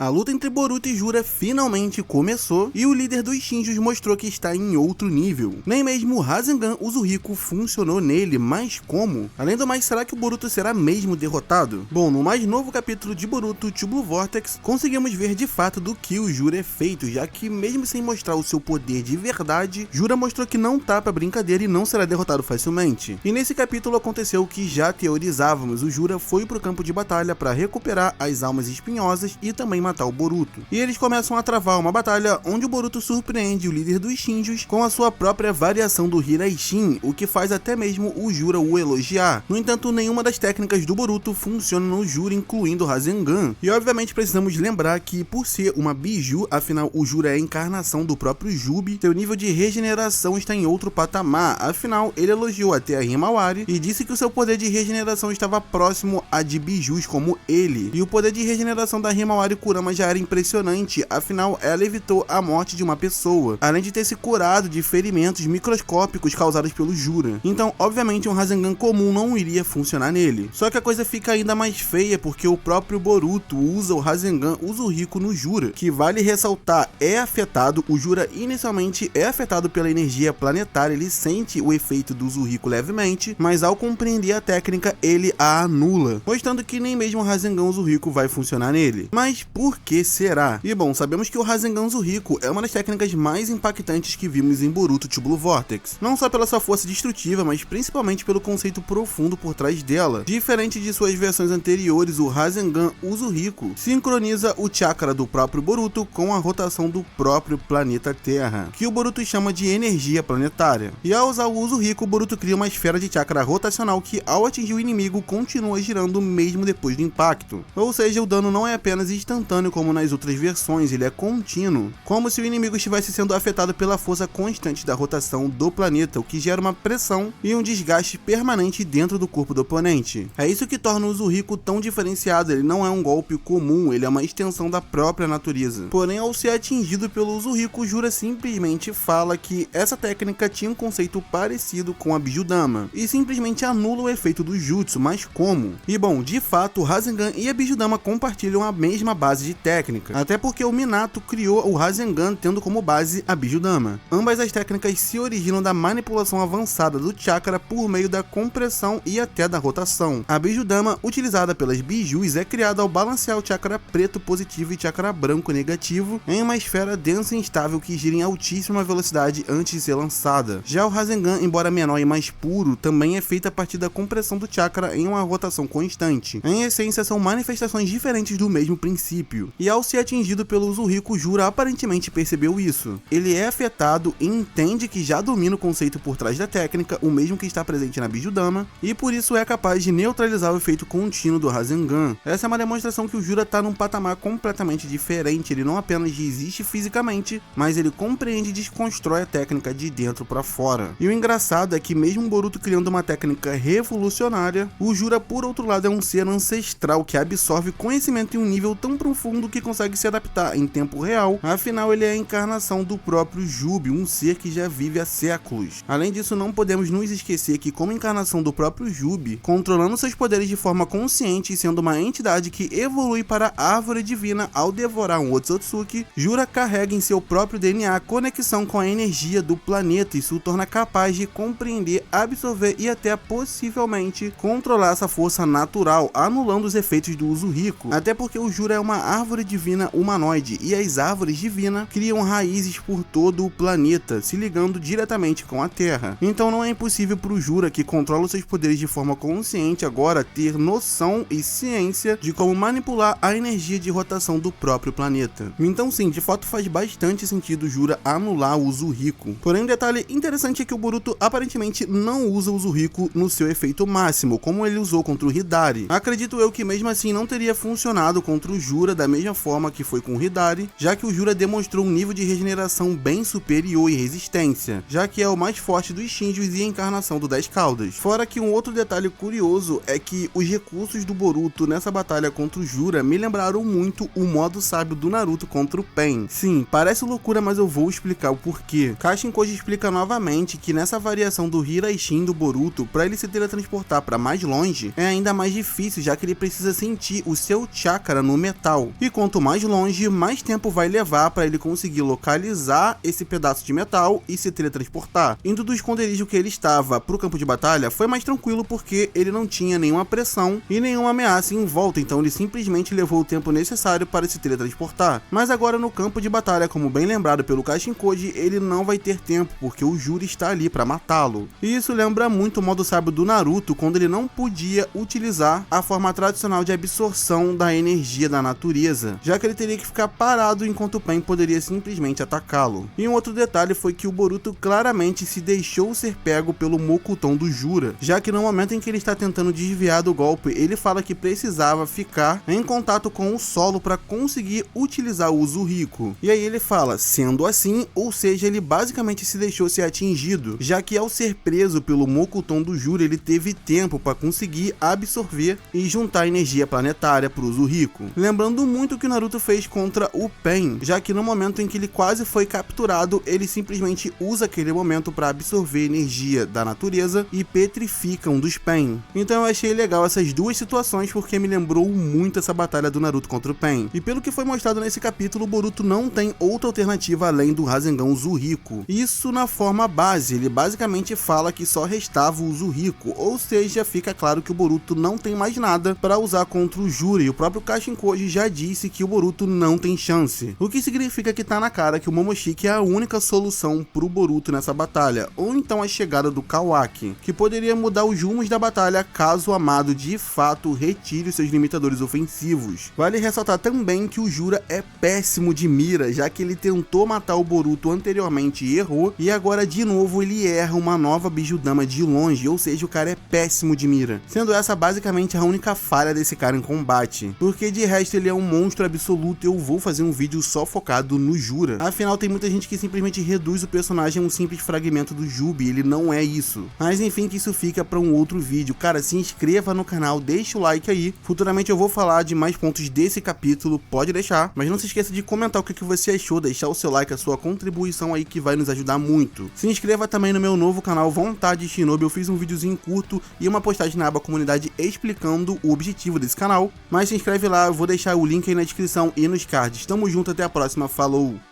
A luta entre Boruto e Jura finalmente começou e o líder dos Shinjos mostrou que está em outro nível. Nem mesmo o Rasengan Uzuriko funcionou nele, mas como? Além do mais, será que o Boruto será mesmo derrotado? Bom, no mais novo capítulo de Boruto True Blue Vortex, conseguimos ver de fato do que o Jura é feito, já que mesmo sem mostrar o seu poder de verdade, Jura mostrou que não tá pra brincadeira e não será derrotado facilmente. E nesse capítulo aconteceu o que já teorizávamos, o Jura foi pro campo de batalha para recuperar as almas espinhosas e também matar o Boruto. E eles começam a travar uma batalha onde o Boruto surpreende o líder dos Shinjos com a sua própria variação do Hiraishin, o que faz até mesmo o Jura o elogiar. No entanto, nenhuma das técnicas do Boruto funciona no Jura, incluindo o Rasengan. E obviamente precisamos lembrar que por ser uma Biju, afinal o Jura é a encarnação do próprio Jubi, seu nível de regeneração está em outro patamar, afinal ele elogiou até a Himawari e disse que o seu poder de regeneração estava próximo a de Bijus como ele. E o poder de regeneração da Himawari Kurama já era impressionante, afinal ela evitou a morte de uma pessoa, além de ter se curado de ferimentos microscópicos causados pelo Jura. Então, obviamente, um Rasengan comum não iria funcionar nele. Só que a coisa fica ainda mais feia porque o próprio Boruto usa o Rasengan Uzuriko no Jura, que vale ressaltar é afetado, o Jura inicialmente é afetado pela energia planetária, ele sente o efeito do Uzuriko levemente, mas ao compreender a técnica ele a anula, mostrando que nem mesmo o Rasengan Uzuriko vai funcionar nele. Mas por que será? E bom, sabemos que o Rasengan Uzuriko é uma das técnicas mais impactantes que vimos em Boruto True Blue Vortex, não só pela sua força destrutiva, mas principalmente pelo conceito profundo por trás dela. Diferente de suas versões anteriores, o Rasengan Uzuriko sincroniza o chakra do próprio Boruto com a rotação do próprio planeta Terra, que o Boruto chama de energia planetária. E ao usar o Uzuriko, o Boruto cria uma esfera de chakra rotacional que, ao atingir o inimigo, continua girando mesmo depois do impacto. Ou seja, o dano não é apenas instantâneo como nas outras versões, ele é contínuo, como se o inimigo estivesse sendo afetado pela força constante da rotação do planeta, o que gera uma pressão e um desgaste permanente dentro do corpo do oponente. É isso que torna o Uzuriko tão diferenciado, ele não é um golpe comum, ele é uma extensão da própria natureza. Porém, ao ser atingido pelo Uzuriko, Jura simplesmente fala que essa técnica tinha um conceito parecido com a Bijudama, e simplesmente anula o efeito do Jutsu, mas como? E bom, de fato, o Rasengan e a Bijudama compartilham a mesma base de técnica, até porque o Minato criou o Rasengan tendo como base a Bijudama. Ambas as técnicas se originam da manipulação avançada do chakra por meio da compressão e até da rotação. A Bijudama, utilizada pelas Bijus, é criada ao balancear o chakra preto positivo e chakra branco negativo em uma esfera densa e instável que gira em altíssima velocidade antes de ser lançada. Já o Rasengan, embora menor e mais puro, também é feito a partir da compressão do chakra em uma rotação constante. Em essência, são manifestações diferentes do mesmo princípio. E ao ser atingido pelo Uzuriko, Jura aparentemente percebeu isso. Ele é afetado e entende que já domina o conceito por trás da técnica, o mesmo que está presente na Bijudama, e por isso é capaz de neutralizar o efeito contínuo do Rasengan. Essa é uma demonstração que o Jura está num patamar completamente diferente, ele não apenas existe fisicamente, mas ele compreende e desconstrói a técnica de dentro para fora. E o engraçado é que mesmo Boruto criando uma técnica revolucionária, o Jura por outro lado é um ser ancestral que absorve conhecimento em um nível tão profundo que consegue se adaptar em tempo real, afinal ele é a encarnação do próprio Jubi, um ser que já vive há séculos. Além disso, não podemos nos esquecer que como encarnação do próprio Jubi, controlando seus poderes de forma consciente e sendo uma entidade que evolui para a árvore divina ao devorar um Otsutsuki, Jura carrega em seu próprio DNA a conexão com a energia do planeta e isso o torna capaz de compreender, absorver e até possivelmente controlar essa força natural, anulando os efeitos do Uzuriko, até porque o Jura é uma árvore divina humanoide e as árvores divinas criam raízes por todo o planeta, se ligando diretamente com a Terra. Então não é impossível para o Jura, que controla os seus poderes de forma consciente agora, ter noção e ciência de como manipular a energia de rotação do próprio planeta. Então sim, de fato faz bastante sentido o Jura anular o Uzuriko. Porém, um detalhe interessante é que o Boruto aparentemente não usa o Uzuriko no seu efeito máximo, como ele usou contra o Hidari. Acredito eu que mesmo assim não teria funcionado contra o Jura da mesma forma que foi com o Hidari, já que o Jura demonstrou um nível de regeneração bem superior e resistência, já que é o mais forte dos Shinjos e a encarnação do 10 Caudas. Fora que um outro detalhe curioso é que os recursos do Boruto nessa batalha contra o Jura me lembraram muito o modo sábio do Naruto contra o Pain. Sim, parece loucura, mas eu vou explicar o porquê. Kashin Koji explica novamente que nessa variação do Hiraishin do Boruto, para ele se teletransportar para mais longe, é ainda mais difícil, já que ele precisa sentir o seu chakra no metal. metal. E quanto mais longe, mais tempo vai levar para ele conseguir localizar esse pedaço de metal e se teletransportar. Indo do esconderijo que ele estava pro campo de batalha foi mais tranquilo porque ele não tinha nenhuma pressão e nenhuma ameaça em volta, então ele simplesmente levou o tempo necessário para se teletransportar. Mas agora no campo de batalha, como bem lembrado pelo Kashinkoji, ele não vai ter tempo porque o Juro está ali para matá-lo. E isso lembra muito o modo sábio do Naruto, quando ele não podia utilizar a forma tradicional de absorção da energia da natureza, já que ele teria que ficar parado enquanto o Pain poderia simplesmente atacá-lo. E um outro detalhe foi que o Boruto claramente se deixou ser pego pelo Mokuton do Jura, já que no momento em que ele está tentando desviar do golpe, ele fala que precisava ficar em contato com o solo para conseguir utilizar o Uzuriko. E aí ele fala, sendo assim, ou seja, ele basicamente se deixou ser atingido, já que ao ser preso pelo Mokuton do Jura, ele teve tempo para conseguir absorver e juntar energia planetária para o Uzuriko. Lembrando muito o que o Naruto fez contra o Pain, já que no momento em que ele quase foi capturado, ele simplesmente usa aquele momento para absorver energia da natureza e petrifica um dos Pain. Então eu achei legal essas duas situações porque me lembrou muito essa batalha do Naruto contra o Pain. E pelo que foi mostrado nesse capítulo, o Boruto não tem outra alternativa além do Rasengan Uzuriko. Isso na forma base, ele basicamente fala que só restava o Uzuriko, ou seja, fica claro que o Boruto não tem mais nada para usar contra o Jura, e o próprio Kashinkoji já disse que o Boruto não tem chance. O que significa que tá na cara que o Momoshiki é a única solução pro Boruto nessa batalha, ou então a chegada do Kawaki, que poderia mudar os rumos da batalha caso o Amado de fato retire os seus limitadores ofensivos. Vale ressaltar também que o Jura é péssimo de mira, já que ele tentou matar o Boruto anteriormente e errou, e agora de novo ele erra uma nova Bijudama de longe, ou seja, o cara é péssimo de mira, sendo essa basicamente a única falha desse cara em combate, porque de resto ele é um monstro absoluto. Eu vou fazer um vídeo só focado no Jura, afinal tem muita gente que simplesmente reduz o personagem a um simples fragmento do Jubi, ele não é isso. Mas enfim, que isso fica para um outro vídeo. Cara, se inscreva no canal, deixa o like aí, futuramente eu vou falar de mais pontos desse capítulo, pode deixar, mas não se esqueça de comentar o que você achou, deixar o seu like, a sua contribuição aí que vai nos ajudar muito. Se inscreva também no meu novo canal Vontade Shinobi, eu fiz um videozinho curto e uma postagem na aba comunidade explicando o objetivo desse canal, mas se inscreve lá, eu vou deixar o link aí na descrição e nos cards. Tamo junto, até a próxima, falou!